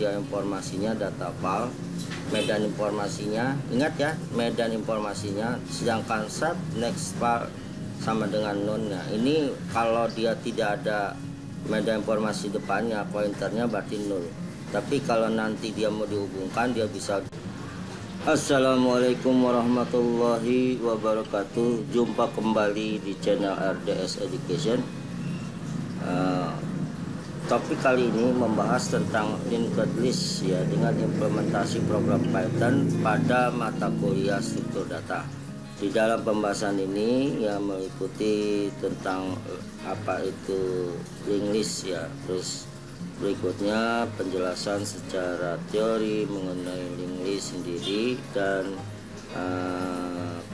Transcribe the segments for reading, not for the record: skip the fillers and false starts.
media informasinya data file, medan informasinya, ingat ya, medan informasinya, sedangkan set next file sama dengan none-nya. Ini kalau dia tidak ada medan informasi depannya, pointernya berarti nol. Tapi kalau nanti dia mau dihubungkan, dia bisa. Assalamualaikum warahmatullahi wabarakatuh. Jumpa kembali di channel RDS Education. Topik kali ini membahas tentang linked list ya, dengan implementasi program Python pada mata kuliah struktur data. Di dalam pembahasan ini ya meliputi tentang apa itu linked list ya, terus berikutnya penjelasan secara teori mengenai linked list sendiri dan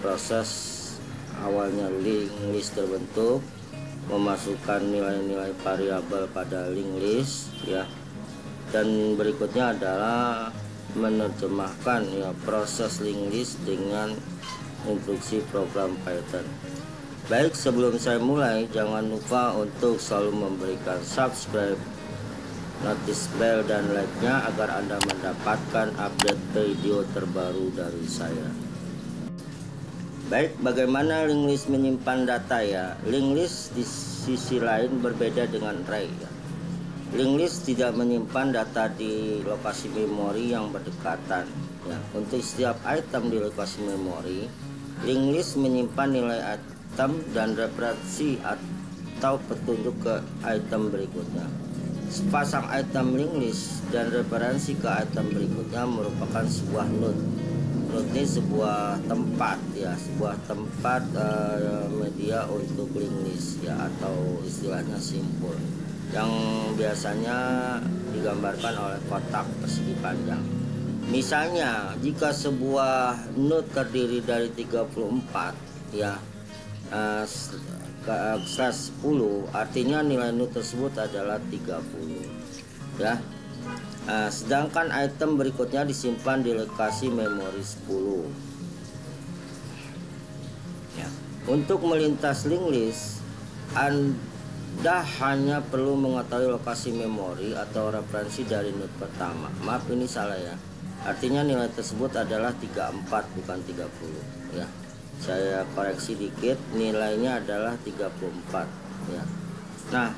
proses awalnya linked list terbentuk, memasukkan nilai-nilai variabel pada linked list ya, dan berikutnya adalah menerjemahkan ya proses linked list dengan instruksi program Python. Baik, sebelum saya mulai, jangan lupa untuk selalu memberikan subscribe, notice bell dan like-nya agar Anda mendapatkan update video terbaru dari saya. Baik, bagaimana linked list menyimpan data ya? Linked list di sisi lain berbeda dengan array ya. Linked list tidak menyimpan data di lokasi memori yang berdekatan ya. Untuk setiap item di lokasi memori, linked list menyimpan nilai item dan referensi atau petunjuk ke item berikutnya. Sepasang item linked list dan referensi ke item berikutnya merupakan sebuah node. Node ini sebuah tempat ya, sebuah tempat media untuk linked list ya, atau istilahnya simbol yang biasanya digambarkan oleh kotak persegi panjang. Misalnya jika sebuah node terdiri dari 34 ya slash 10, artinya nilai node tersebut adalah 30 ya. Sedangkan item berikutnya disimpan di lokasi memori 10 ya. Untuk melintas linked list, Anda hanya perlu mengetahui lokasi memori atau referensi dari node pertama. Maaf, ini salah ya, artinya nilai tersebut adalah 34 bukan 30 ya. Saya koreksi dikit, nilainya adalah 34 ya. Nah,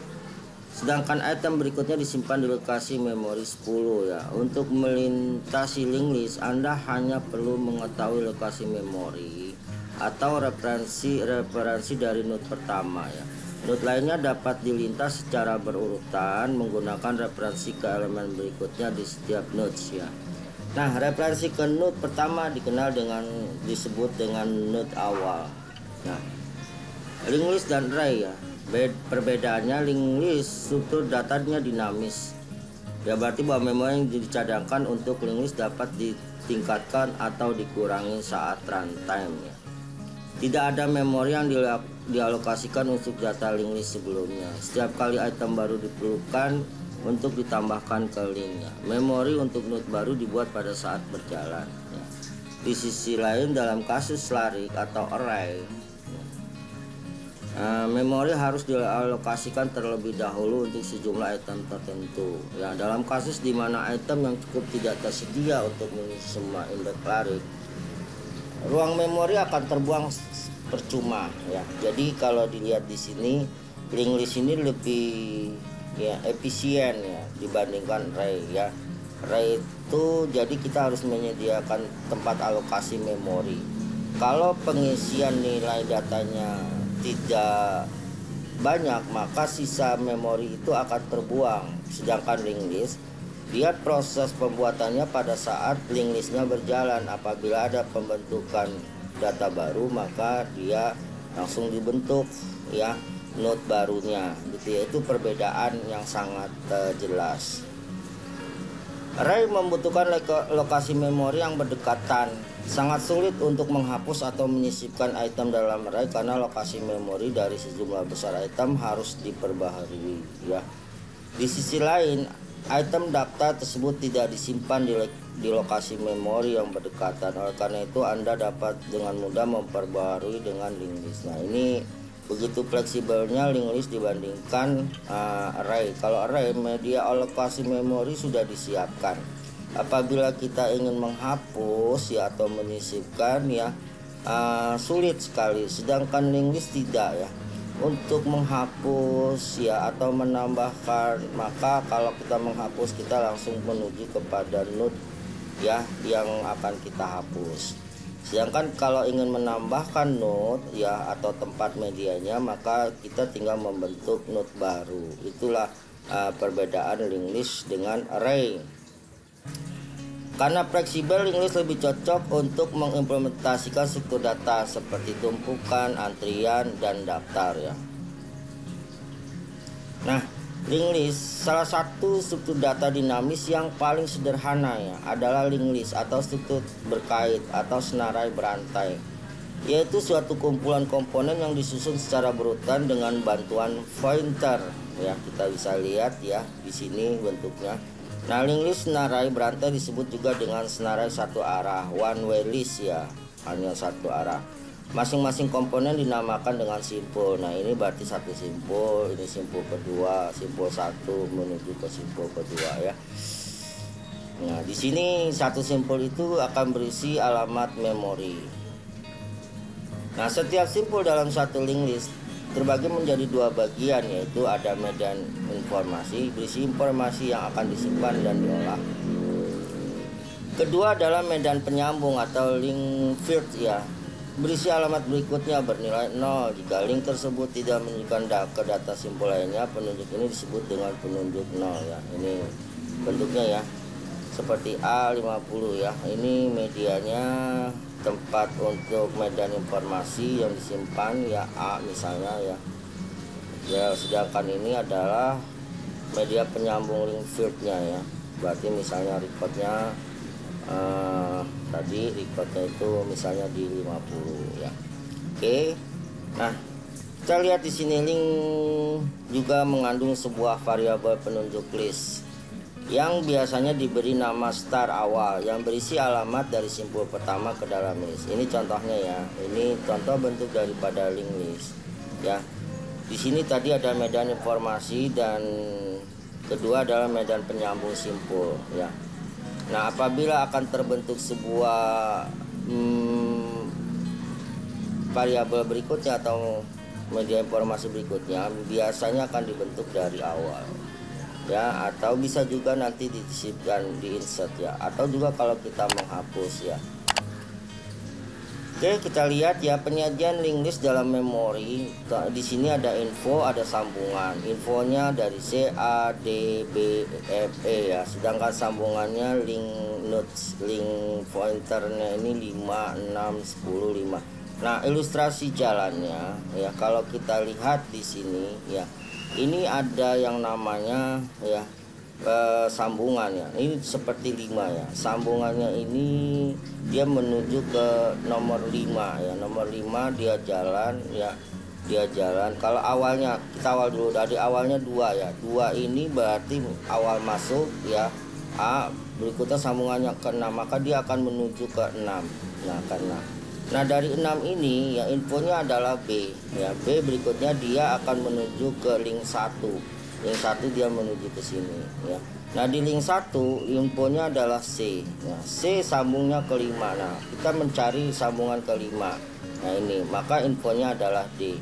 sedangkan item berikutnya disimpan di lokasi memori 10 ya. Untuk melintasi linked list, Anda hanya perlu mengetahui lokasi memori atau referensi dari node pertama ya. Node lainnya dapat dilintas secara berurutan menggunakan referensi ke elemen berikutnya di setiap nodes ya. Nah, referensi ke node pertama disebut dengan node awal. Nah, linked list dan array ya, perbedaannya linked list struktur datanya dinamis ya, berarti bahwa memori yang dicadangkan untuk linked list dapat ditingkatkan atau dikurangi saat runtime ya. Tidak ada memori yang dialokasikan untuk data linked list sebelumnya. Setiap kali item baru diperlukan untuk ditambahkan ke linknya. Memori untuk node baru dibuat pada saat berjalan ya. Di sisi lain, dalam kasus larik atau array, memori harus dialokasikan terlebih dahulu untuk sejumlah item tertentu ya. Dalam kasus di mana item yang cukup tidak tersedia untuk mengisi semua indeks larik, ruang memori akan terbuang percuma ya. Jadi kalau dilihat di sini, linked list ini lebih ya efisien ya dibandingkan array ya. Array itu jadi kita harus menyediakan tempat alokasi memori. Kalau pengisian nilai datanya tidak banyak, maka sisa memori itu akan terbuang. Sedangkan linked list, lihat proses pembuatannya pada saat linked listnya berjalan. Apabila ada pembentukan data baru, maka dia langsung dibentuk ya node barunya gitu ya. Itu perbedaan yang sangat jelas. Array membutuhkan lokasi memori yang berdekatan. Sangat sulit untuk menghapus atau menyisipkan item dalam array karena lokasi memori dari sejumlah besar item harus diperbaharui ya. Di sisi lain, item data tersebut tidak disimpan di lokasi memori yang berdekatan. Oleh karena itu, Anda dapat dengan mudah memperbaharui dengan linked list. Nah, ini begitu fleksibelnya link list dibandingkan array. Kalau array, media alokasi memori sudah disiapkan. Apabila kita ingin menghapus ya atau menyisipkan ya sulit sekali, sedangkan link list tidak ya. Untuk menghapus ya atau menambahkan, maka kalau kita menghapus kita langsung menuju kepada node ya yang akan kita hapus. Sedangkan kalau ingin menambahkan node ya atau tempat medianya, maka kita tinggal membentuk node baru. Itulah perbedaan link list dengan array. Karena fleksibel, link list lebih cocok untuk mengimplementasikan struktur data seperti tumpukan, antrian, dan daftar ya. Nah, link list salah satu struktur data dinamis yang paling sederhana ya adalah link list atau struktur berkait atau senarai berantai, yaitu suatu kumpulan komponen yang disusun secara berurutan dengan bantuan pointer ya. Kita bisa lihat ya di sini bentuknya. Nah, link list senarai berantai disebut juga dengan senarai satu arah, one way list ya, hanya satu arah. Masing-masing komponen dinamakan dengan simpul. Nah, ini berarti satu simpul, ini simpul kedua, simpul satu menuju ke simpul kedua ya. Nah, di sini satu simpul itu akan berisi alamat memori. Nah, setiap simpul dalam satu link list terbagi menjadi dua bagian, yaitu ada medan informasi, berisi informasi yang akan disimpan dan diolah. Kedua adalah medan penyambung atau link field ya, berisi alamat berikutnya bernilai 0. Jika link tersebut tidak menunjukkan ke data simpul lainnya, penunjuk ini disebut dengan penunjuk 0 ya. Ini bentuknya ya, seperti A50 ya. Ini medianya, tempat untuk medan informasi yang disimpan ya, A misalnya ya. Ya, sedangkan ini adalah media penyambung link fieldnya ya. Berarti misalnya recordnya tadi recordnya itu misalnya di 50 ya. Oke. Nah, kita lihat di sini link juga mengandung sebuah variabel penunjuk list yang biasanya diberi nama star awal yang berisi alamat dari simpul pertama ke dalam list. Ini contohnya ya. Ini contoh bentuk daripada link list ya. Di sini tadi ada medan informasi dan kedua adalah medan penyambung simpul ya. Nah, apabila akan terbentuk sebuah variabel berikutnya atau media informasi berikutnya, biasanya akan dibentuk dari awal ya, atau bisa juga nanti disisipkan di insert ya, atau juga kalau kita menghapus ya. Oke, kita lihat ya penyajian link list dalam memori. Di sini ada info, ada sambungan. Infonya dari C, A, D, B, F, E ya. Sedangkan sambungannya link nodes, link pointernya ini 5, 6, 10, 5. Nah, ilustrasi jalannya ya, kalau kita lihat di sini ya. Ini ada yang namanya ya sambungannya. Ini seperti 5 ya. Sambungannya ini dia menuju ke nomor 5 ya. Nomor 5 dia jalan ya. Dia jalan. Kalau awalnya kita awal dulu, dari awalnya 2 ya. 2 ini berarti awal masuk ya. A, berikutnya sambungannya ke 6, maka dia akan menuju ke 6. Nah, karena dari 6 ini ya infonya adalah B ya. B berikutnya dia akan menuju ke link 1. Link 1 dia menuju ke sini ya. Nah, di link 1 infonya adalah C. Nah, C sambungnya ke 5. Nah, kita mencari sambungan ke 5. Nah, ini maka infonya adalah D.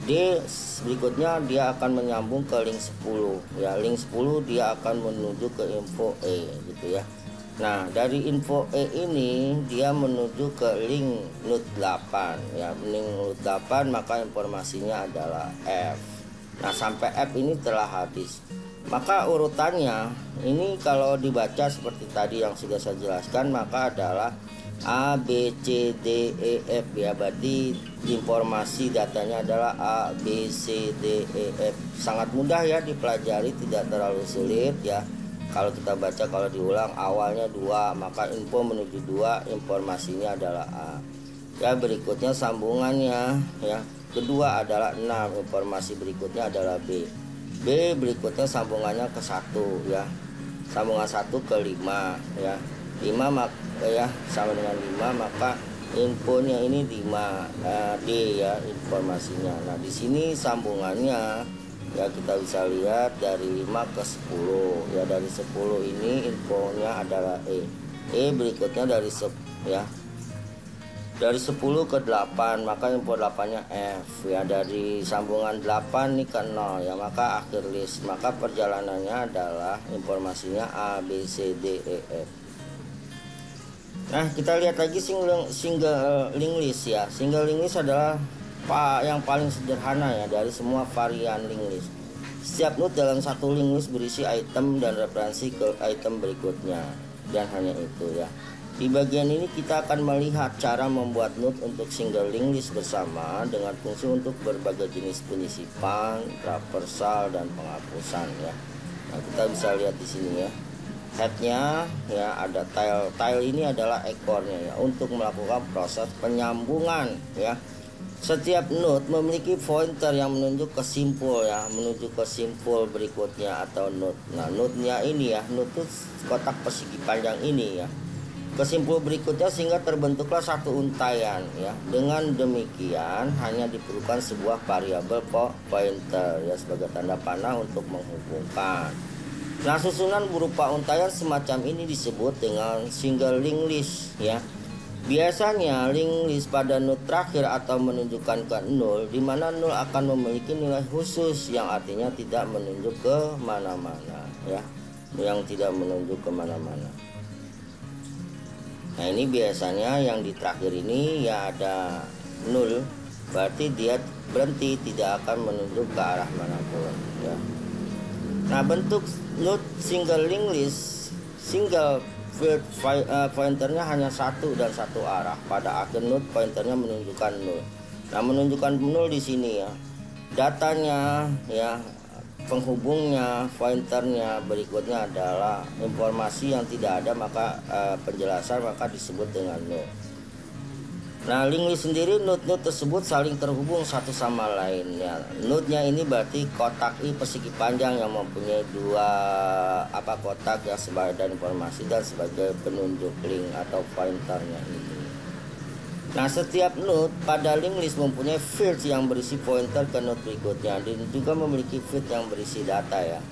D berikutnya dia akan menyambung ke link 10 ya. Link 10 dia akan menuju ke info E gitu ya. Nah, dari info E ini dia menuju ke link node 8 ya. Link node 8 maka informasinya adalah F. Nah, sampai F ini telah habis. Maka urutannya ini kalau dibaca seperti tadi yang sudah saya jelaskan, maka adalah A, B, C, D, E, F ya. Berarti informasi datanya adalah A, B, C, D, E, F. Sangat mudah ya dipelajari, tidak terlalu sulit ya. Kalau kita baca, kalau diulang awalnya 2, maka info menuju 2, informasinya adalah A. Ya, berikutnya sambungannya ya. Kedua adalah 6, informasi berikutnya adalah B. B berikutnya sambungannya ke 1 ya. Sambungan 1 ke 5 ya. 5 maka ya sama dengan 5, maka infonya ini 5D ya informasinya. Nah di sini sambungannya ya kita bisa lihat dari 5 ke 10 ya. Dari 10 ini infonya adalah berikutnya dari dari 10 ke 8 maka info 8 nya F ya. Dari sambungan 8 ini ke 0 ya, maka akhir list. Maka perjalanannya adalah informasinya A B C D E F. Nah kita lihat lagi single link list ya. Single link list adalah yang paling sederhana ya dari semua varian link list. Setiap node dalam satu link list berisi item dan referensi ke item berikutnya, dan hanya itu ya. Di bagian ini kita akan melihat cara membuat node untuk single link list bersama dengan fungsi untuk berbagai jenis penyisipan, traversal, dan penghapusan ya. Nah, kita bisa lihat di sini ya. Headnya ya ada tile ini adalah ekornya ya untuk melakukan proses penyambungan ya. Setiap node memiliki pointer yang menunjuk ke simpul ya, menuju ke simpul berikutnya atau node. Nah, node-nya ini ya, node itu kotak persegi panjang ini ya. Ke simpul berikutnya sehingga terbentuklah satu untaian ya. Dengan demikian hanya diperlukan sebuah variabel pointer ya sebagai tanda panah untuk menghubungkan. Nah, susunan berupa untaian semacam ini disebut dengan single link list ya. Biasanya link list pada node terakhir atau menunjukkan ke 0, di mana 0 akan memiliki nilai khusus yang artinya tidak menunjuk ke mana-mana ya, yang tidak menunjuk ke mana-mana. Nah ini biasanya yang di terakhir ini ya ada 0, berarti dia berhenti, tidak akan menunjuk ke arah manapun ya. Nah bentuk node single link list, single field pointernya hanya satu dan satu arah. Pada akhir node pointernya menunjukkan 0. Nah menunjukkan 0 di sini ya. Datanya ya, penghubungnya, pointernya, berikutnya adalah informasi yang tidak ada maka penjelasan maka disebut dengan node. Nah link list sendiri node-node tersebut saling terhubung satu sama lain ya. Node-nya ini berarti kotak persegi panjang yang mempunyai dua kotak ya sebagai informasi dan sebagai penunjuk link atau pointernya ini. Nah setiap node pada link list mempunyai field yang berisi pointer ke node berikutnya dan juga memiliki field yang berisi data ya.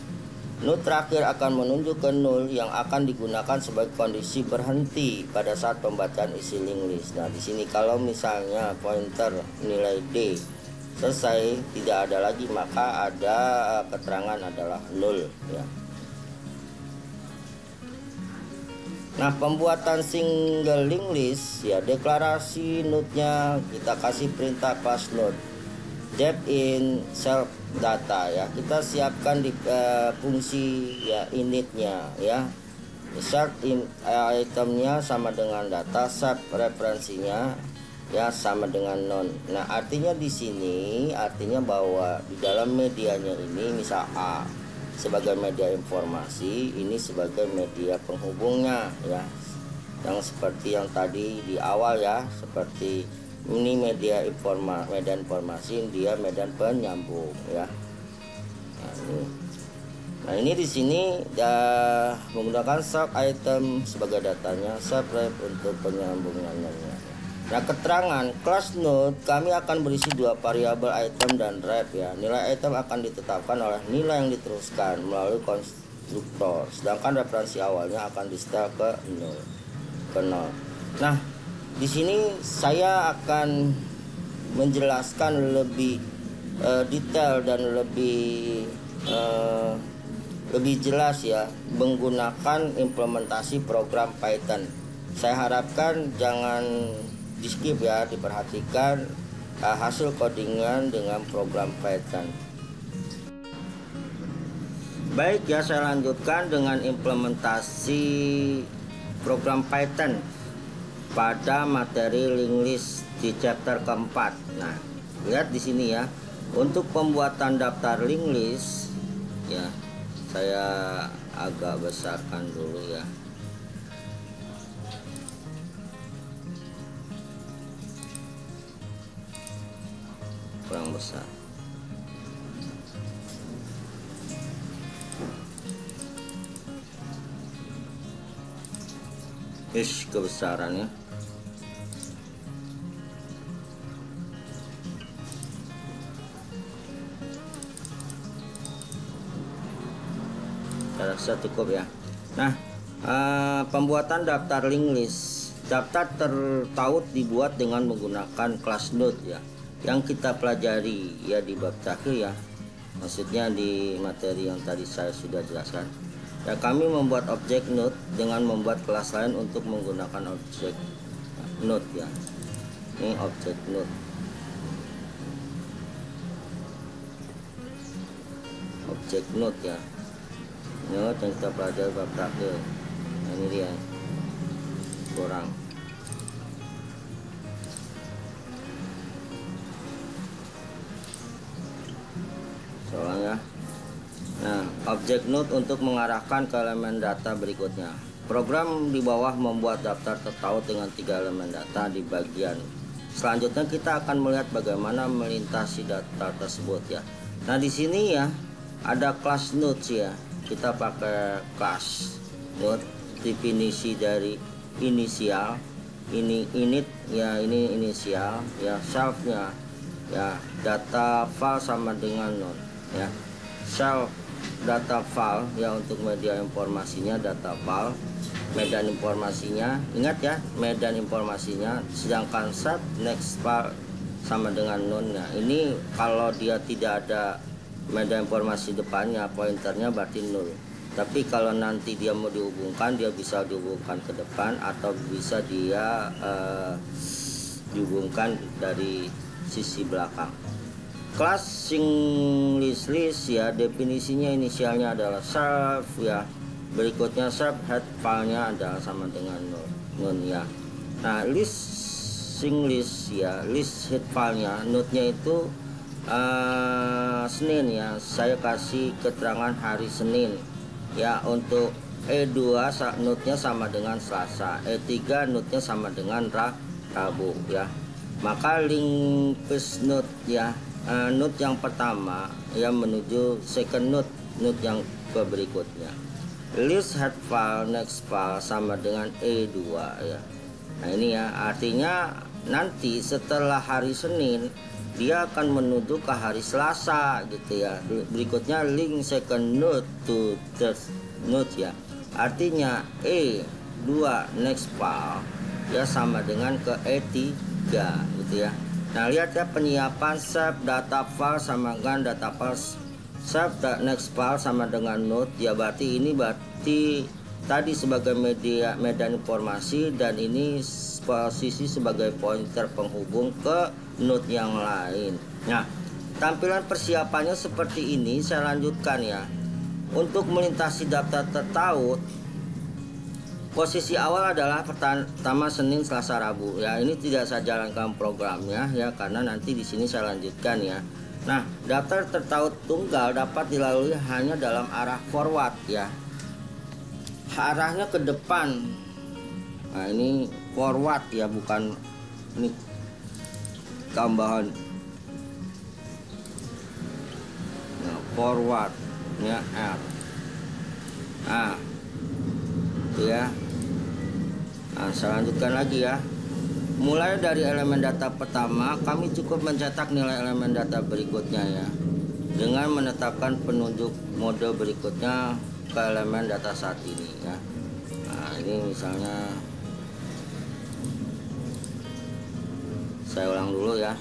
Node terakhir akan menunjuk ke 0 yang akan digunakan sebagai kondisi berhenti pada saat pembacaan isi link list. Nah, di sini kalau misalnya pointer nilai D selesai tidak ada lagi maka ada keterangan adalah 0 ya. Nah, pembuatan single link list ya, deklarasi node-nya kita kasih perintah pass node depth in self data ya. Kita siapkan di fungsi ya initnya ya. Start itemnya sama dengan data, sub referensinya ya sama dengan non. Nah artinya di sini artinya bahwa di dalam medianya ini misal A sebagai media informasi, ini sebagai media penghubungnya ya, yang seperti yang tadi di awal ya, seperti ini media medan informasi, dia medan penyambung ya. Nah ini di sini menggunakan sub item sebagai datanya, sub ref untuk penyambungannya. Nah keterangan class node kami akan berisi dua variabel item dan ref ya. Nilai item akan ditetapkan oleh nilai yang diteruskan melalui konstruktor, sedangkan referensi awalnya akan di setel ke 0. Nah di sini saya akan menjelaskan lebih detail dan lebih jelas ya menggunakan implementasi program Python. Saya harapkan jangan di skip ya, diperhatikan hasil codingan dengan program Python. Baik ya, saya lanjutkan dengan implementasi program Python pada materi link list di chapter keempat. Nah, lihat di sini ya. Untuk pembuatan daftar link list ya, saya agak besarkan dulu ya. Kurang besar. Kebesarannya. saya rasa cukup ya. Nah, pembuatan daftar link list. Daftar tertaut dibuat dengan menggunakan kelas node ya, yang kita pelajari ya di bab terakhir ya, maksudnya di materi yang tadi saya sudah jelaskan ya. Kami membuat objek node dengan membuat kelas lain untuk menggunakan objek node ya. Ini objek node, objek node ya, node yang kita pelajari bab terakhir. Nah, ini dia kurang. Soalnya, nah, objek node untuk mengarahkan ke elemen data berikutnya. Program di bawah membuat daftar tertaut dengan 3 elemen data di bagian. Selanjutnya kita akan melihat bagaimana melintasi data tersebut ya. Nah, di sini ya ada kelas node ya. Kita pakai kelas node, definisi dari inisial, ini init ya, ini inisial ya, selfnya ya, data file sama dengan node ya, self data file ya untuk media informasinya, data file medan informasinya, ingat ya medan informasinya, sedangkan set next file sama dengan none. Nah, ini kalau dia tidak ada medan informasi depannya, pointernya berarti nol. Tapi kalau nanti dia mau dihubungkan, dia bisa dihubungkan ke depan atau bisa dia dihubungkan dari sisi belakang. Kelas list ya, definisinya inisialnya adalah self ya, berikutnya self head filenya adalah sama dengan none ya. Nah, list ya, list head filenya, node-nya itu Senin ya, saya kasih keterangan hari Senin ya. Untuk E2 node-nya sama dengan Selasa, E3 node-nya sama dengan Rabu ya. Maka link paste node ya, node yang pertama ya menuju second node yang ke berikutnya. List head file next file sama dengan E2 ya. Nah, ini ya artinya nanti setelah hari Senin dia akan menuju ke hari Selasa gitu ya. Berikutnya link second node to third node ya, artinya E2 next file ya sama dengan ke E3 gitu ya. Nah, lihat ya penyiapan save data file sama dengan data file, save next file sama dengan node ya, berarti ini berarti tadi sebagai medan informasi dan ini posisi sebagai pointer penghubung ke node yang lain. Nah, tampilan persiapannya seperti ini, saya lanjutkan ya. Untuk melintasi daftar tertaut, posisi awal adalah pertama Senin, Selasa, Rabu ya. Ini tidak saya jalankan programnya ya, karena nanti di sini saya lanjutkan ya. Nah, daftar tertaut tunggal dapat dilalui hanya dalam arah forward ya, arahnya ke depan. Nah, ini forward ya, bukan ini tambahan. Nah, forward ya, nah itu ya. Nah, saya lanjutkan lagi ya. Mulai dari elemen data pertama, kami cukup mencetak nilai elemen data berikutnya ya, dengan menetapkan penunjuk mode berikutnya ke elemen data saat ini ya. Nah, ini misalnya saya ulang dulu ya.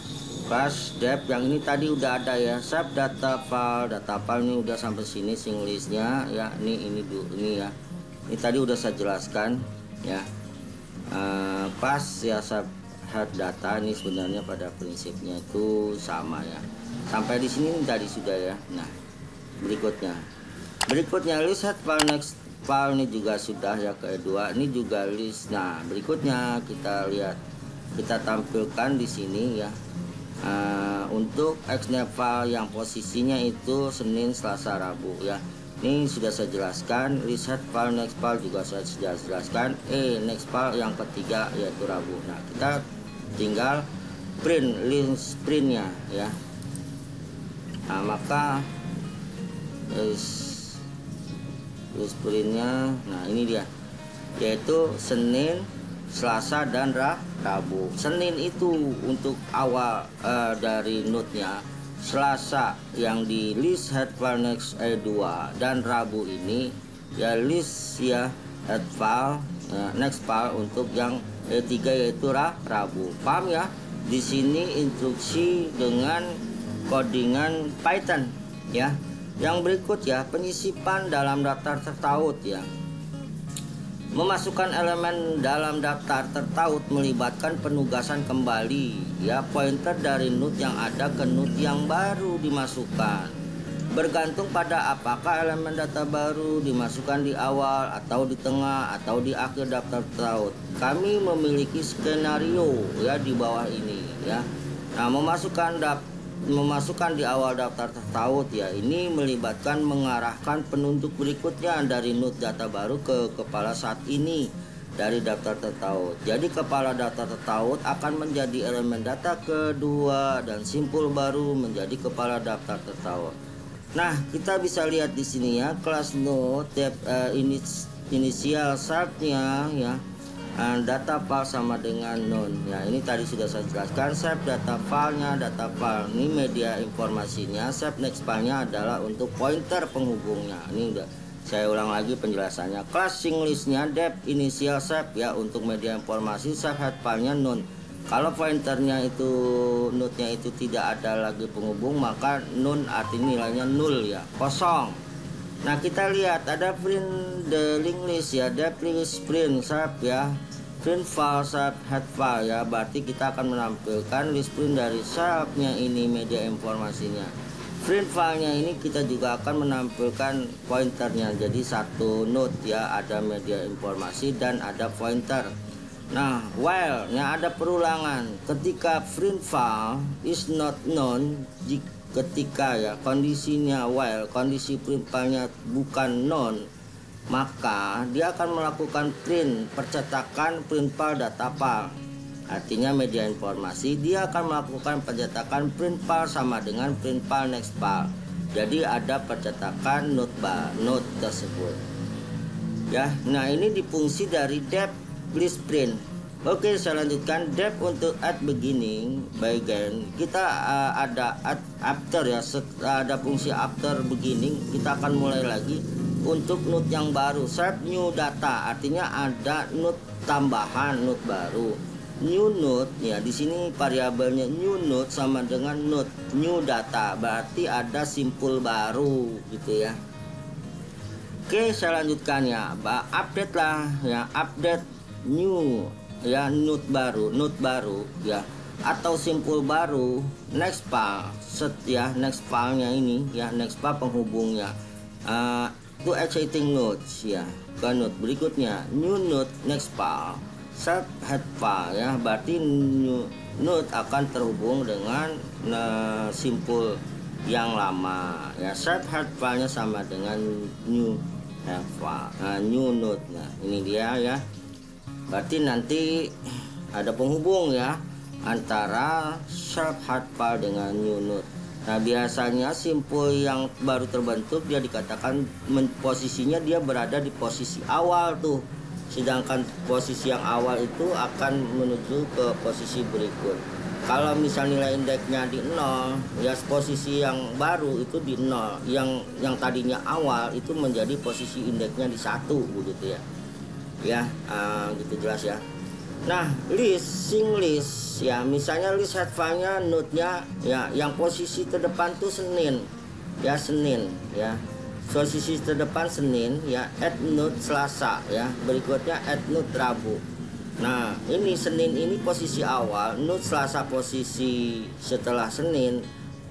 Kelas dep yang ini tadi udah ada ya, save data file ini udah sampai sini sing listnya ya. Ini ya, ini tadi udah saya jelaskan ya. Pas ya save head data ini sebenarnya pada prinsipnya itu sama ya. Sampai di sini tadi sudah ya. Nah, berikutnya list head file next file ini juga sudah ya, kedua ini juga list. Nah, berikutnya kita lihat, kita tampilkan di sini ya. Untuk xnap file yang posisinya itu Senin, Selasa, Rabu ya. Ini sudah saya jelaskan. Reset file next file juga saya sudah jelaskan. Next file yang ketiga yaitu Rabu. Nah, kita tinggal print list printnya ya. Nah, maka list printnya, nah ini dia, yaitu Senin, Selasa dan Rabu. Senin itu untuk awal dari node-nya, Selasa yang di list head file next E2 dan Rabu ini ya list ya head file, next file untuk yang E3 yaitu Rabu. Paham ya? Di sini instruksi dengan codingan Python ya. Yang berikut ya, penyisipan dalam daftar tertaut ya. Memasukkan elemen dalam daftar tertaut melibatkan penugasan kembali ya pointer dari node yang ada ke node yang baru dimasukkan. Bergantung pada apakah elemen data baru dimasukkan di awal atau di tengah atau di akhir daftar tertaut. Kami memiliki skenario ya di bawah ini ya. Nah, memasukkan di awal daftar tertaut ya, ini melibatkan mengarahkan penunjuk berikutnya dari node data baru ke kepala saat ini dari daftar tertaut. Jadi kepala daftar tertaut akan menjadi elemen data kedua dan simpul baru menjadi kepala daftar tertaut. Nah, kita bisa lihat di sini ya, kelas node inisial shape-nya ya. Data file sama dengan none ya, ini tadi sudah saya jelaskan. Shape data filenya, data file ini media informasinya, shape next filenya adalah untuk pointer penghubungnya. Ini udah saya ulang lagi penjelasannya. Classing listnya dep inisial shape ya untuk media informasi, shape head filenya none. Kalau pointernya itu node-nya itu tidak ada lagi penghubung, maka none artinya nilainya nol ya, kosong. Nah, kita lihat ada print the link list ya, dep list print shape ya, print file shape head file ya, berarti kita akan menampilkan list print dari shape-nya ini media informasinya. Print filenya ini kita juga akan menampilkan pointernya, jadi satu node ya, ada media informasi dan ada pointer. Nah, while-nya ada perulangan ketika print file is not known, ketika ya kondisinya while kondisi print filenya bukan known, maka dia akan melakukan print percetakan print file data file, artinya media informasi. Dia akan melakukan percetakan print file sama dengan print file next file. Jadi ada percetakan node tersebut ya. Nah, ini difungsi dari dep list print. Oke, saya lanjutkan. Dep untuk at beginning begin, kita ada at after ya, ada fungsi after beginning. Kita akan mulai lagi untuk node yang baru. Set new data artinya ada node tambahan, node baru. New node ya, di sini variabelnya new node sama dengan node new data, berarti ada simpul baru gitu ya. Oke, saya lanjutkan ya. Update lah ya, update new ya, node baru ya, atau simpul baru next file set ya, next filenya ini ya, next file penghubungnya to exciting nodes ya, ke node berikutnya. New node next file set head file ya, berarti new node akan terhubung dengan simpul yang lama ya. Set head filenya sama dengan new head file, new node. Nah, ini dia ya, berarti nanti ada penghubung ya antara shape head file dengan new node. Nah, biasanya simpul yang baru terbentuk dia dikatakan posisinya dia berada di posisi awal tuh, sedangkan posisi yang awal itu akan menuju ke posisi berikut. Kalau misalnya nilai indeksnya di 0 ya, posisi yang baru itu di 0, yang tadinya awal itu menjadi posisi indeksnya di 1 begitu ya. Ya, gitu jelas ya. Nah, sing list ya, misalnya list head filenya node-nya ya, yang posisi terdepan tuh Senin ya, Senin ya, posisi terdepan Senin ya, add node Selasa ya, berikutnya add node Rabu. Nah, ini Senin ini posisi awal, node Selasa posisi setelah Senin,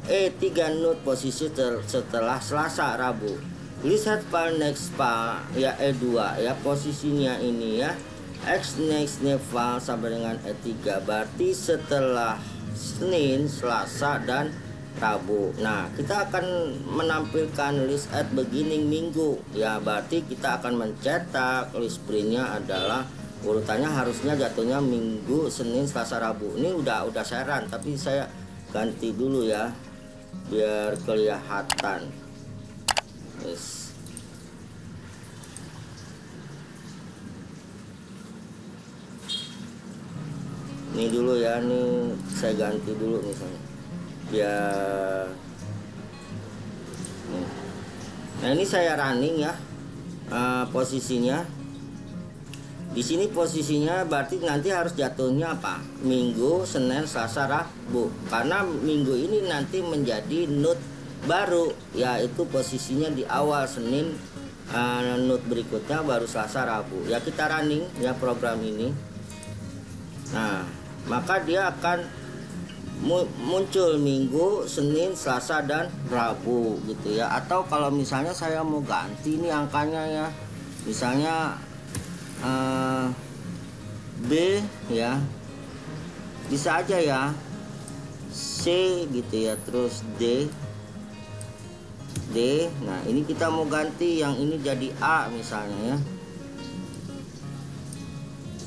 E3 node posisi setelah Selasa Rabu. List head file next file ya, E2 ya, posisinya ini ya, X next file sama dengan E3, berarti setelah Senin, Selasa dan Rabu. Nah, kita akan menampilkan list at beginning minggu ya, berarti kita akan mencetak list printnya adalah urutannya harusnya jatuhnya Minggu, Senin, Selasa, Rabu. Ini udah saya run, tapi saya ganti dulu ya biar kelihatan. Yes. Ini dulu ya, ini saya ganti dulu misalnya biar. Nah, ini saya running ya, posisinya di sini. Posisinya berarti nanti harus jatuhnya apa? Minggu, Senin, Selasa, Rabu. Karena minggu ini nanti menjadi note baru, yaitu posisinya di awal Senin, note berikutnya baru Selasa, Rabu. Ya kita running ya program ini. Nah, maka dia akan muncul Minggu, Senin, Selasa, dan Rabu gitu ya. Atau kalau misalnya saya mau ganti nih angkanya ya, misalnya B ya, bisa aja ya, C gitu ya, terus D. Nah ini kita mau ganti yang ini jadi A misalnya ya,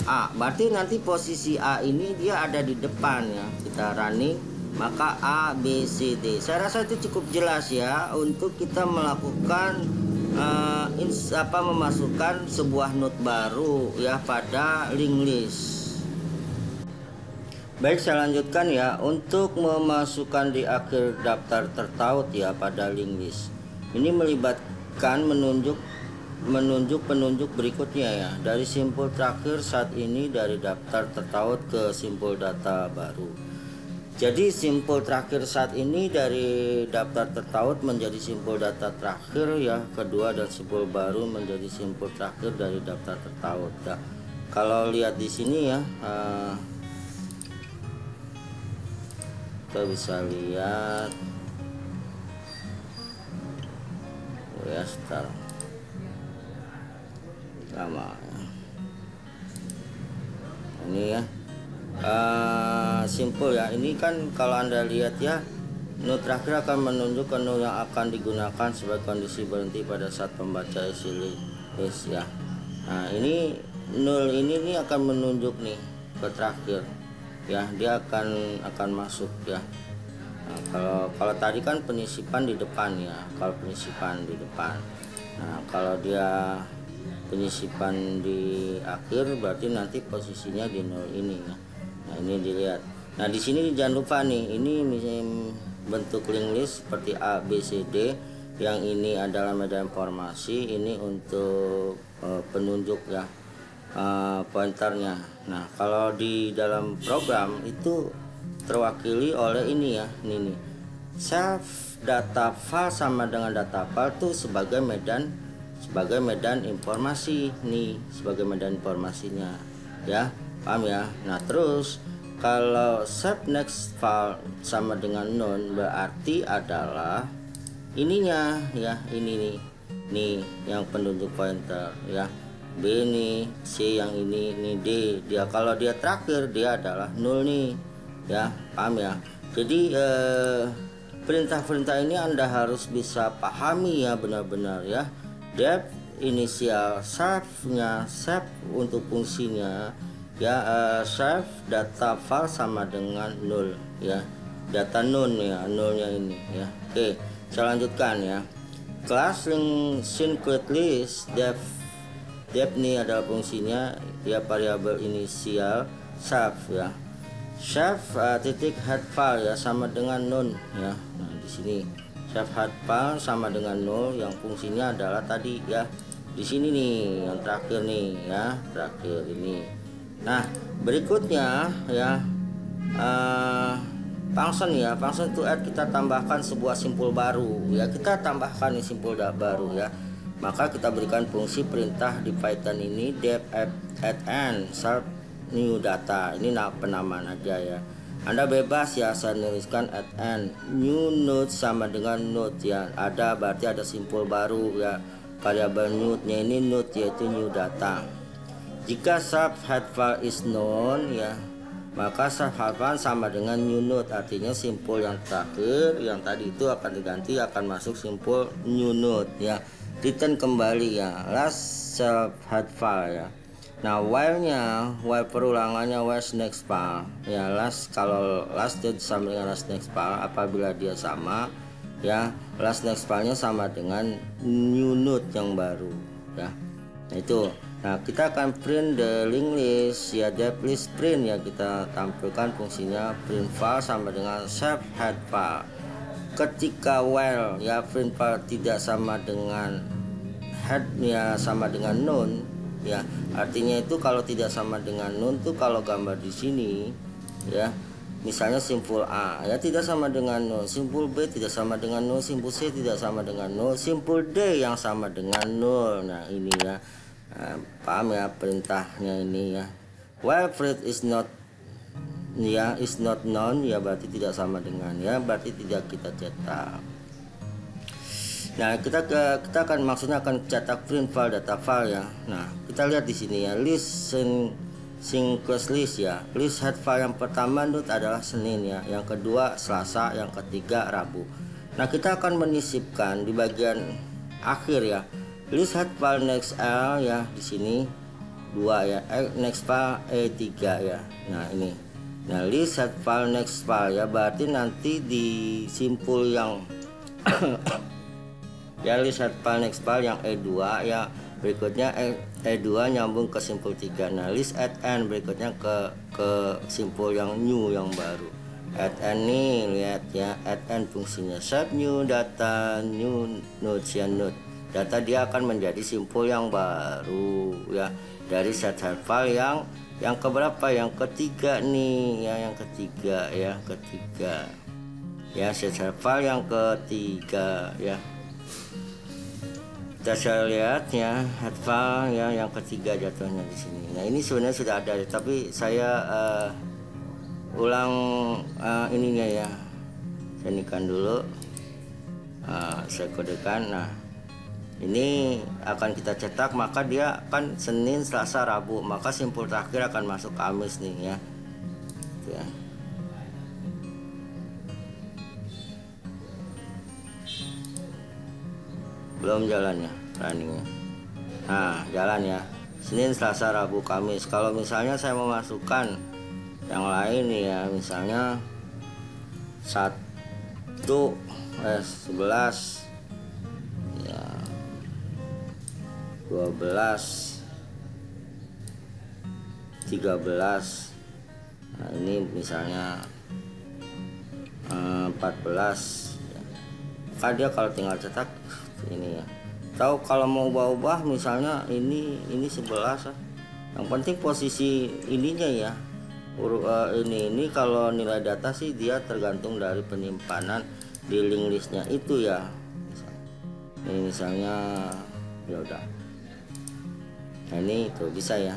A. Berarti nanti posisi A ini dia ada di depan ya. Kita running, maka A, B, C, D. Saya rasa itu cukup jelas ya untuk kita melakukan memasukkan sebuah note baru ya pada link list. Baik, saya lanjutkan ya untuk memasukkan di akhir daftar tertaut ya pada link list. Ini melibatkan menunjuk penunjuk berikutnya ya, dari simpul terakhir saat ini dari daftar tertaut ke simpul data baru. Jadi simpul terakhir saat ini dari daftar tertaut menjadi simpul data terakhir ya, kedua, dan simpul baru menjadi simpul terakhir dari daftar tertaut ya. Kalau lihat di sini ya, kita bisa lihat ya sekarang lama ini ya, simpul ya. Ini kan kalau Anda lihat ya, note terakhir akan menunjuk ke note yang akan digunakan sebagai kondisi berhenti pada saat pembaca isi list ya. Nah ini nol ini akan menunjuk nih ke terakhir ya, dia akan masuk ya. Nah, kalau tadi kan penyisipan di depan ya, kalau penyisipan di depan. Nah kalau dia penyisipan di akhir berarti nanti posisinya di nol ini ya. Nah ini dilihat. Nah di sini jangan lupa nih, ini misalnya bentuk link list seperti A, B, C, D. Yang ini adalah media informasi, ini untuk penunjuk ya, pointernya. Nah kalau di dalam program itu terwakili oleh ini ya, ini nih, save data file sama dengan data file tuh sebagai medan informasi nih, sebagai medan informasinya ya, paham ya. Nah terus kalau save next file sama dengan none berarti adalah ininya ya, ini nih yang penunjuk pointer ya, B nih, C yang ini D. Dia kalau dia terakhir dia adalah nol nih ya, paham ya. Jadi perintah-perintah ini Anda harus bisa pahami ya benar-benar ya. Def inisial save-nya, save untuk fungsinya ya, save data file sama dengan nol ya, data none ya, nolnya ini ya. Oke, saya lanjutkan ya. Kelas include list def ini adalah fungsinya ya, variabel inisial save ya, save titik head file ya sama dengan none ya. Nah di sini save head file sama dengan nol yang fungsinya adalah tadi ya, di sini nih yang terakhir nih ya, terakhir ini. Nah berikutnya ya, function ya, function to add, kita tambahkan sebuah simpul baru ya, kita tambahkan nih simpul baru ya. Maka kita berikan fungsi perintah di Python ini def add n start new data. Ini penamaan aja ya, Anda bebas ya, saya nuliskan add n new node sama dengan node ya, ada berarti ada simpul baru ya, variabel node-nya ini node yaitu new data. Jika sub head file is known ya, maka sub head file sama dengan new node, artinya simpul yang terakhir yang tadi itu akan diganti, akan masuk simpul new node ya. Return kembali ya, last sub head file ya. Nah while perulangannya while next file ya, last kalau last itu sama dengan last next file apabila dia sama ya, last next filenya sama dengan new node yang baru ya. Nah itu, nah kita akan print the link list ya, def list print ya, kita tampilkan fungsinya print file sama dengan save head file. Ketika while ya print file tidak sama dengan head ya sama dengan nun ya. Artinya itu kalau tidak sama dengan nun tuh kalau gambar di sini ya, misalnya simpul A ya tidak sama dengan nun, simpul B tidak sama dengan nun, simpul C tidak sama dengan nun, simpul D yang sama dengan nol. Nah ini ya, paham ya perintahnya ini ya. While Fred is not ya, is not known ya berarti tidak sama dengan ya, berarti tidak kita cetak. Nah kita akan maksudnya akan cetak print file data file ya. Nah kita lihat di sini ya, list synclus list ya. List head file yang pertama itu adalah Senin ya, yang kedua Selasa, yang ketiga Rabu. Nah kita akan menyisipkan di bagian akhir ya, list head file next L ya, di sini 2 ya, next file E3 ya. Nah ini, nah list head file next file ya, berarti nanti di simpul yang ya list head file next file yang E2 ya, berikutnya E2 nyambung ke simpul 3. Nah list add n berikutnya ke simpul yang new yang baru. Add n nih lihat ya, add n fungsinya set new data, new node ya, node data dia akan menjadi simpul yang baru ya, dari set head file yang keberapa, yang ketiga nih ya, yang ketiga ya, ketiga ya, set head file yang ketiga ya. Kita bisa lihat ya, head file ya yang ketiga jatuhnya di sini. Nah ini sebenarnya sudah ada tapi saya ulang ininya ya, saya nikan dulu, saya kodekan. Nah ini akan kita cetak, maka dia akan Senin, Selasa, Rabu, maka simpul terakhir akan masuk Kamis nih ya, ya. Belum jalan ya runningnya. Nah jalan ya, Senin, Selasa, Rabu, Kamis. Kalau misalnya saya memasukkan yang lain nih ya, misalnya 11 ya, 12 13. Nah ini misalnya 14 ya. Maka dia kalau tinggal cetak ini ya. Tahu kalau mau ubah-ubah misalnya ini 11 ya. Yang penting posisi ininya ya. Ini kalau nilai data sih dia tergantung dari penyimpanan di link listnya itu ya. Ini misalnya ya udah. Nah ini itu bisa ya.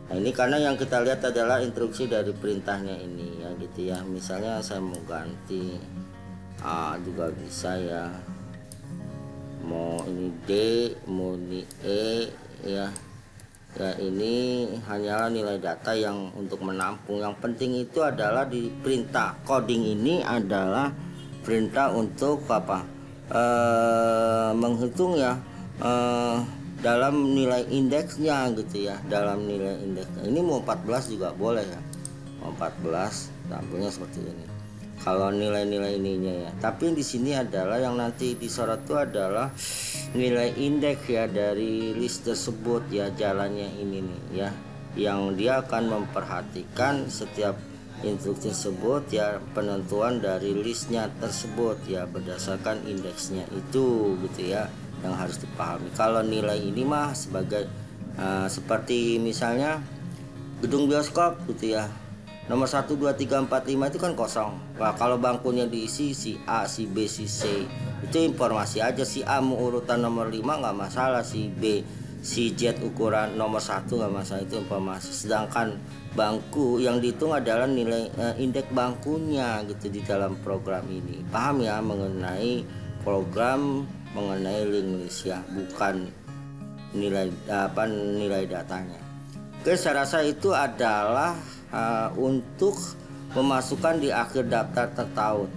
Nah ini karena yang kita lihat adalah instruksi dari perintahnya ini ya gitu ya. Misalnya saya mau ganti A juga bisa ya, mau ini D, mau ini E ya. Ya ini hanyalah nilai data yang untuk menampung. Yang penting itu adalah di perintah coding ini adalah perintah untuk apa? Menghitung ya dalam nilai indeksnya gitu ya, dalam nilai indeksnya. Ini mau 14 juga boleh ya, mau 14 tampilnya seperti ini kalau nilai-nilai ininya ya. Tapi di sini adalah yang nanti disorot itu adalah nilai indeks ya dari list tersebut ya, jalannya ini nih ya, yang dia akan memperhatikan setiap instruksi tersebut ya, penentuan dari listnya tersebut ya berdasarkan indeksnya itu gitu ya, yang harus dipahami. Kalau nilai ini mah sebagai seperti misalnya gedung bioskop gitu ya, nomor 1, 2, 3, 4, 5 itu kan kosong. Nah, kalau bangkunya diisi si A, si B, si C, itu informasi aja. Si A mau urutan nomor 5 nggak masalah, si B, si Z ukuran nomor 1 nggak masalah, itu informasi. Sedangkan bangku yang dihitung adalah nilai indeks bangkunya gitu di dalam program ini. Paham ya mengenai program, mengenai link list ya, bukan nilai nilai datanya. Oke, saya rasa itu adalah untuk memasukkan di akhir daftar tertahun.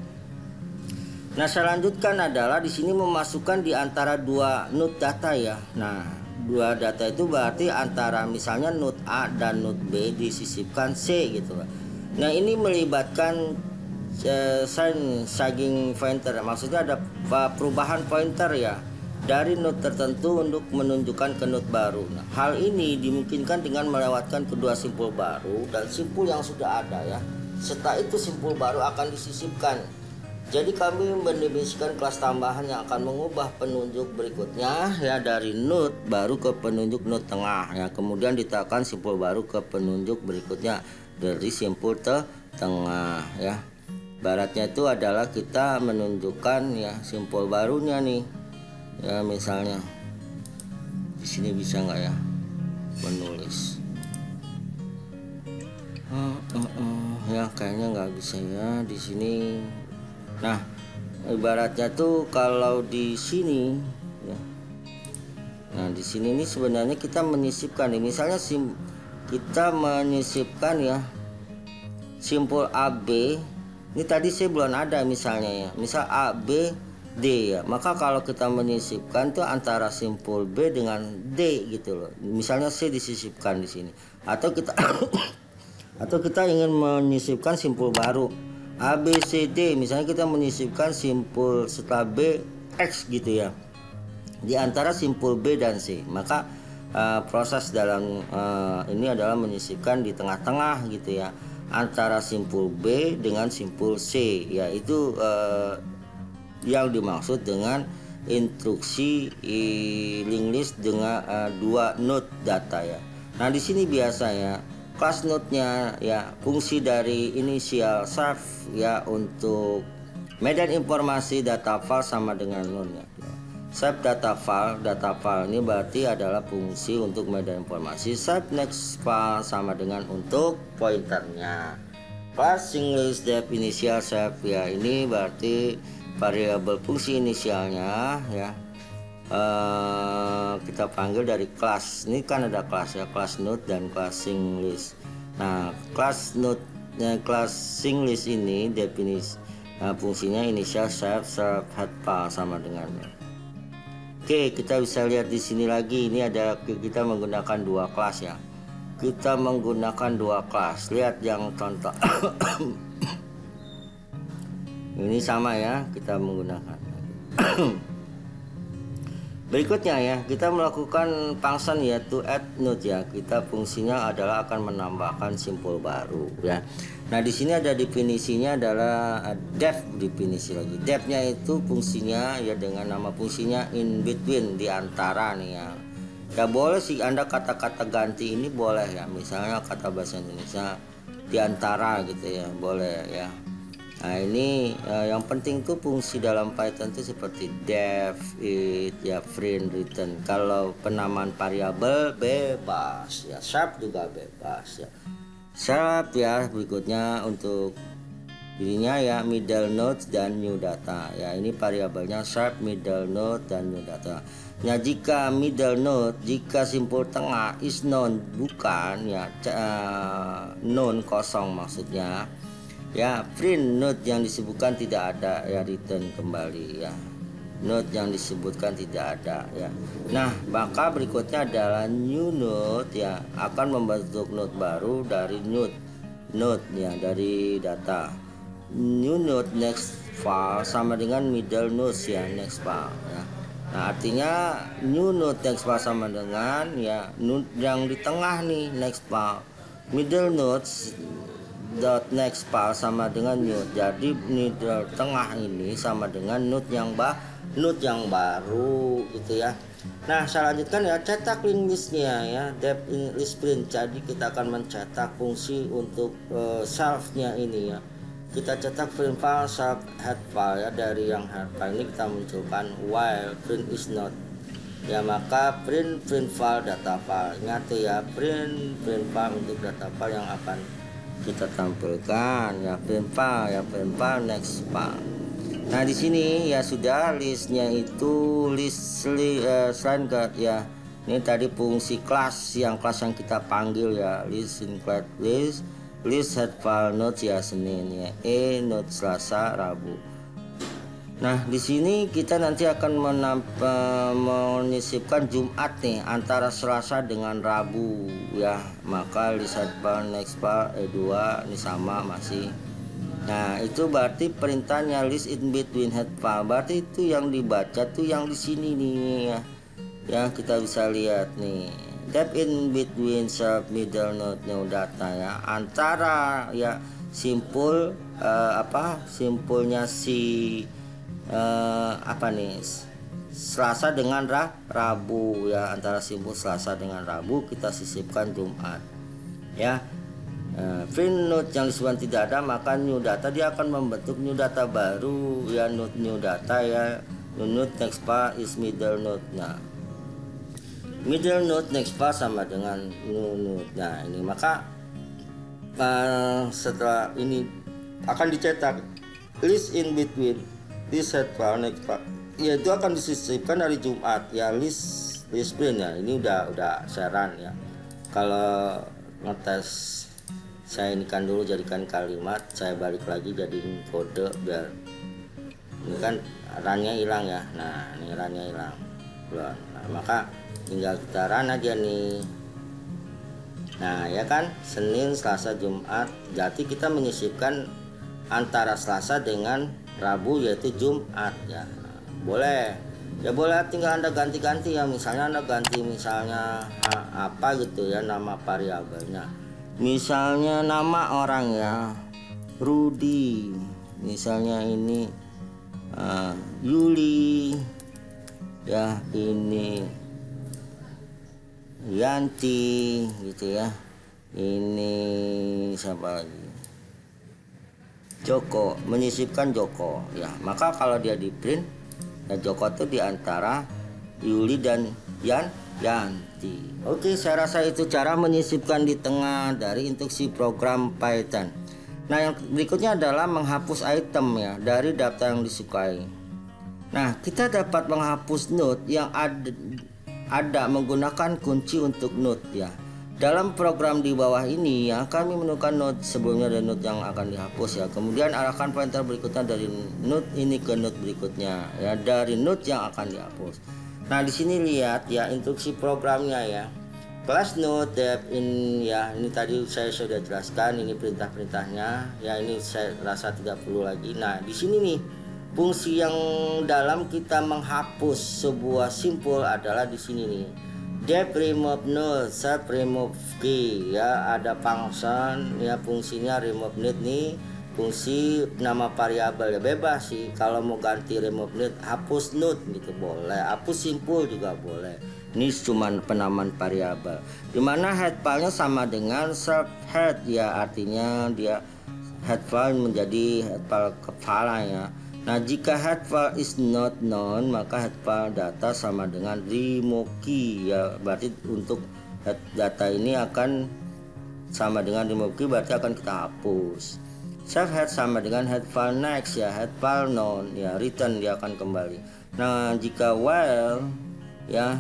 Nah, saya lanjutkan adalah di sini memasukkan di antara dua node data ya. Nah, dua data itu berarti antara misalnya node A dan node B disisipkan C gitu. Nah, ini melibatkan sagging pointer. Maksudnya ada perubahan pointer ya dari node tertentu untuk menunjukkan ke node baru. Nah, hal ini dimungkinkan dengan melewatkan kedua simpul baru dan simpul yang sudah ada ya. Setelah itu simpul baru akan disisipkan Jadi kami mendefinisikan kelas tambahan yang akan mengubah penunjuk berikutnya ya dari node baru ke penunjuk node tengah ya, kemudian ditekan simpul baru ke penunjuk berikutnya dari simpul tengah ya. Baratnya itu adalah kita menunjukkan ya simpul barunya nih ya, misalnya di sini bisa nggak ya menulis ya, kayaknya nggak bisa ya di sini. Nah, ibaratnya tuh kalau di sini ya. Nah, di sini ini sebenarnya kita menyisipkan nih, misalnya kita menyisipkan ya simpul AB. Ini tadi saya belum ada misalnya ya. Misal A, B, D ya. Maka kalau kita menyisipkan tuh antara simpul B dengan D gitu loh. Misalnya C disisipkan di sini. Atau kita atau kita ingin menyisipkan simpul baru A, B, C, D, misalnya kita menyisipkan simpul setelah B X gitu ya, di antara simpul B dan C. Maka proses dalam ini adalah menyisipkan di tengah-tengah gitu ya, antara simpul B dengan simpul C, yaitu yang dimaksud dengan instruksi linked list dengan dua node data ya. Nah di sini biasanya kelas node-nya ya fungsi dari inisial self ya untuk medan informasi data file sama dengan node-nya. Self data file ini berarti adalah fungsi untuk medan informasi. Self next file sama dengan untuk pointernya. Kelas single def inisial self ya, ini berarti variabel fungsi inisialnya ya. Kita panggil dari kelas, ini kan ada kelas ya, kelas node dan kelas sing list. Nah kelas node kelas sing list ini definisi fungsinya inisial self head file sama dengan. Oke, kita bisa lihat di sini lagi, ini ada kita menggunakan dua kelas ya, kita menggunakan dua kelas. Lihat yang contoh ini sama ya, kita menggunakan berikutnya ya, kita melakukan function yaitu add node ya. Kita fungsinya adalah akan menambahkan simpul baru ya. Nah di sini ada definisinya adalah def, definisi lagi. Defnya itu fungsinya ya dengan nama fungsinya in between, di antara nih ya. Ya boleh sih Anda kata-kata ganti ini boleh ya. Misalnya kata bahasa Indonesia di antara gitu ya, boleh ya. Nah ini yang penting tuh fungsi dalam Python itu seperti def, it, ya print, return. Kalau penamaan variabel bebas ya, sharp juga bebas ya. Sharp ya berikutnya untuk dirinya ya middle node dan new data ya, ini variabelnya sharp, middle node dan new data. Nah jika middle node, jika simpul tengah is known bukan ya, known kosong maksudnya ya, print node yang disebutkan tidak ada ya, return kembali ya, node yang disebutkan tidak ada ya. Nah maka berikutnya adalah new node ya, akan membentuk node baru dari node ya, dari data. New node next file sama dengan middle node ya, next file ya. Nah artinya new node next file sama dengan ya node yang di tengah nih, next file. Middle nodes dot next file sama dengan node, jadi middle tengah ini sama dengan node yang baru gitu ya. Nah selanjutnya ya cetak link listnya ya, def list print. Jadi kita akan mencetak fungsi untuk self-nya ini ya. Kita cetak print file self head file ya, dari yang head file ini kita munculkan while print is not ya, maka print file data file. Ingat tuh ya, print file untuk data file yang akan kita tampilkan ya, print file next file. Nah di sini ya sudah listnya itu selain ya, ini tadi fungsi kelas yang kita panggil ya, list include list head file notes ya, Senin ya, note Selasa, Rabu. Nah di sini kita nanti akan menyisipkan Jumat nih antara Selasa dengan Rabu ya, maka list head file next file 2 ini sama masih. Nah itu berarti perintahnya list in between head file, berarti itu yang dibaca tuh yang di sini nih ya. Ya kita bisa lihat nih, def in between self middle node new data ya, antara ya simpul simpulnya si apa nih, Selasa dengan Rabu ya, antara simpul Selasa dengan Rabu kita sisipkan Jumat ya. Print node yang disebutkan tidak ada, maka new data dia akan membentuk new data baru ya, node new data ya. Node next part is middle node. Nah, middle node next part sama dengan new node. Nah ini maka setelah ini akan dicetak list in between this head file next part, yaitu akan disisipkan dari Jumat ya, list print ya. Ini udah saya run ya. Kalau ngetes saya inikan dulu jadikan kalimat, saya balik lagi jadiin kode biar ini kan runnya hilang ya. Nah ini runnya hilang belum. Nah, maka tinggal kita run aja nih. Nah ya kan, Senin, Selasa, Jumat, jadi kita menyisipkan antara Selasa dengan Rabu yaitu Jumat ya. Boleh ya, boleh tinggal Anda ganti-ganti ya. Misalnya Anda ganti misalnya apa gitu ya, nama variabelnya, misalnya nama orang ya, Rudi, misalnya ini Yuli ya, ini Yanti gitu ya, ini siapa lagi, Joko, menyisipkan Joko ya. Maka kalau dia di print ya, Joko itu diantara Yuli dan Yanti. Oke, saya rasa itu cara menyisipkan di tengah dari instruksi program Python. Nah yang berikutnya adalah menghapus item ya dari daftar yang disukai. Nah kita dapat menghapus node yang ada menggunakan kunci untuk node ya. Dalam program di bawah ini ya, kami menemukan node sebelumnya dan node yang akan dihapus ya. Kemudian arahkan pointer berikutnya dari node ini ke node berikutnya ya, dari node yang akan dihapus. Nah di sini lihat ya instruksi programnya ya. Class node def in ya, ini tadi saya sudah jelaskan, ini perintah-perintahnya ya, ini saya rasa tidak perlu lagi. Nah di sini nih fungsi yang dalam kita menghapus sebuah simpul adalah di sini nih. Def remove node, set remove key ya, ada function ya, fungsinya remove node nih, fungsi nama variabel ya, bebas sih kalau mau ganti remove node, hapus node gitu boleh, hapus simpul juga boleh. Ini cuma penamaan variabel, dimana head file-nya sama dengan self head ya, artinya dia head file menjadi head file kepala ya. Nah jika head file is not known, maka head file data sama dengan remove key ya, berarti untuk head data ini akan sama dengan remove key, berarti akan kita hapus. Save head sama dengan head file next ya, head file known ya, return dia akan kembali. Nah jika while ya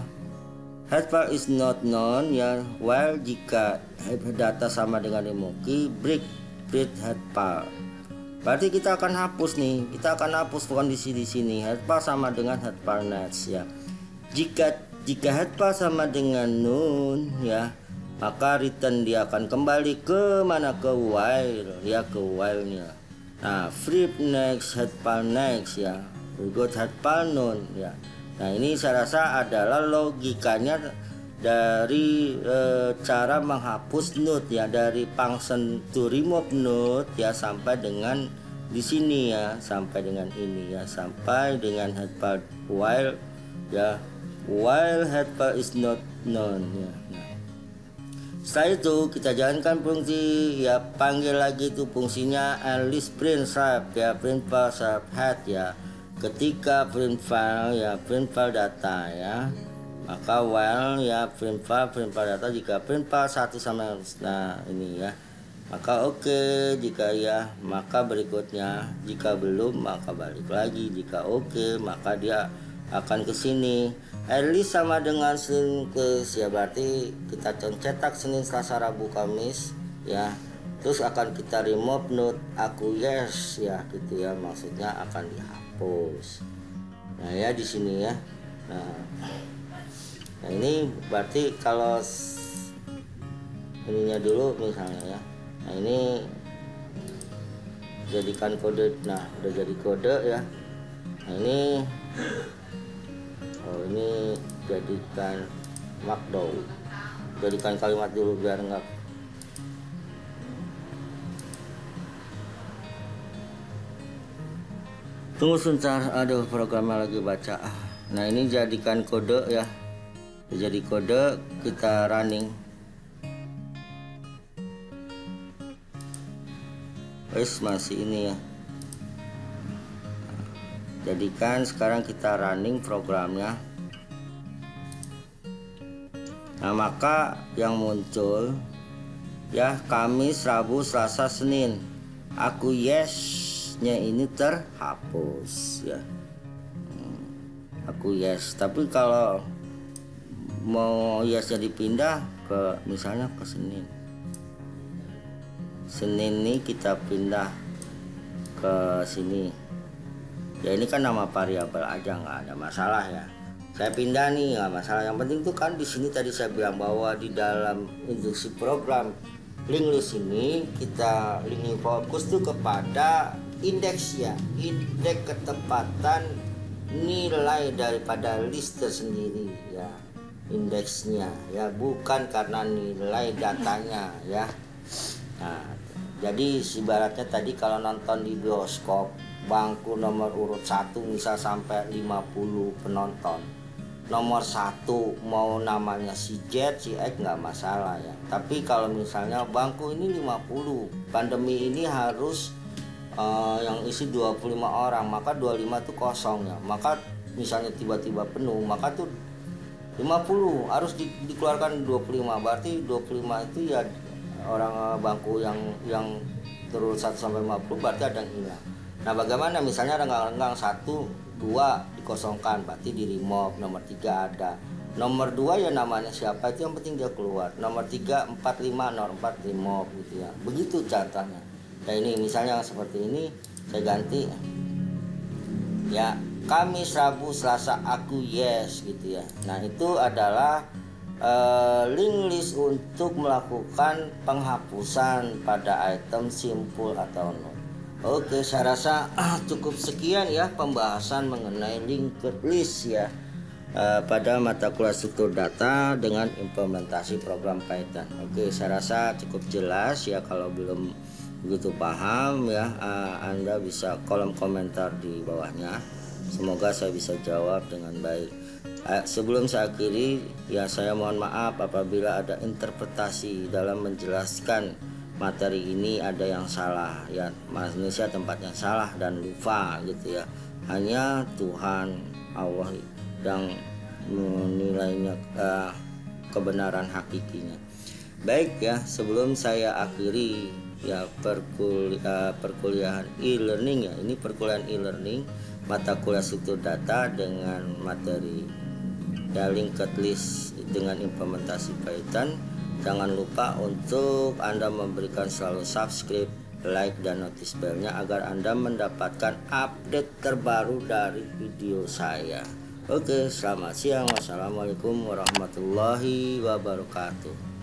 head file is not known ya, while jika data sama dengan remove key, break head file, berarti kita akan hapus nih, kita akan hapus bukan di sini head file sama dengan head file next ya. Jika head file sama dengan none ya, maka return dia akan kembali ke mana, ke while ya, ke while nya. Nah flip next head file next ya, berikut head file none ya. Nah ini saya rasa adalah logikanya dari cara menghapus node ya, dari function to remove node ya sampai dengan di sini ya, sampai dengan ini ya, sampai dengan head file while ya, while head file is not known ya. Nah, setelah itu kita jalankan fungsi ya, panggil lagi itu fungsinya list print sharp ya, print file sharp head ya. Ketika print file ya, print file data ya, maka while ya print file data, jika print file 1 sama, nah ini ya, maka oke, jika ya maka berikutnya, jika belum maka balik lagi, jika oke maka dia akan ke sini. List sama dengan Senin ya, berarti kita cetak Senin, Selasa, Rabu, Kamis ya, terus akan kita remove node aku yes ya gitu ya, maksudnya akan dihapus. Nah ya di sini ya. Nah ini berarti kalau ininya dulu misalnya ya. Nah ini jadikan kode. Nah udah jadi kode ya. Nah ini ini jadikan markdown, jadikan kalimat dulu biar enggak. Tunggu sebentar, aduh programnya lagi baca. Nah ini jadikan kode ya, jadi kode kita running. Wes masih ini ya. Jadikan sekarang kita running programnya. Nah maka yang muncul ya Kamis, Rabu, Selasa, Senin. Aku yes-nya ini terhapus ya. Aku yes. Tapi kalau mau yes jadi pindah ke misalnya ke Senin. Senin ini kita pindah ke sini. Ya ini kan nama variabel aja, nggak ada masalah ya. Saya pindah nih, nggak masalah. Yang penting tuh kan di sini tadi saya bilang bahwa di dalam instruksi program link list ini kita link fokus tuh kepada indeks ya, indeks ketepatan nilai daripada list tersendiri ya, indeksnya ya, bukan karena nilai datanya ya. Nah, jadi ibaratnya tadi kalau nonton di bioskop bangku nomor urut 1 misal sampai 50 penonton, nomor 1 mau namanya si Z, si X nggak masalah ya. Tapi kalau misalnya bangku ini 50, pandemi ini harus yang isi 25 orang, maka 25 itu kosong ya. Maka misalnya tiba-tiba penuh, maka tuh 50 harus dikeluarkan 25, berarti 25 itu ya orang bangku yang terus 1 sampai 50 berarti ada yang hilang. Nah bagaimana misalnya renggang-renggang 1, 2 dikosongkan, berarti di remove. Nomor 3 ada, nomor 2 ya namanya siapa itu yang penting dia keluar. Nomor 3, 4, 5, nomor 4 remove gitu ya. Begitu contohnya. Nah ini misalnya seperti ini saya ganti ya, Kamis, Rabu, Selasa aku yes gitu ya. Nah itu adalah link list untuk melakukan penghapusan pada item simpul atau not. Oke, saya rasa cukup sekian ya pembahasan mengenai linked list ya pada mata kuliah struktur data dengan implementasi program Python. Oke, saya rasa cukup jelas ya. Kalau belum begitu paham ya, Anda bisa kolom komentar di bawahnya. Semoga saya bisa jawab dengan baik. Sebelum saya akhiri ya, saya mohon maaf apabila ada interpretasi dalam menjelaskan materi ini ada yang salah ya, manusia tempatnya salah dan lupa gitu ya. Hanya Tuhan Allah yang menilainya kebenaran hakikinya. Baik ya, sebelum saya akhiri ya perkuliahan e-learning ya, ini perkuliahan e-learning mata kuliah struktur data dengan materi ya linked list dengan implementasi Python. Jangan lupa untuk Anda memberikan selalu subscribe, like, dan notice bell-nya agar Anda mendapatkan update terbaru dari video saya. Oke, selamat siang. Wassalamualaikum warahmatullahi wabarakatuh.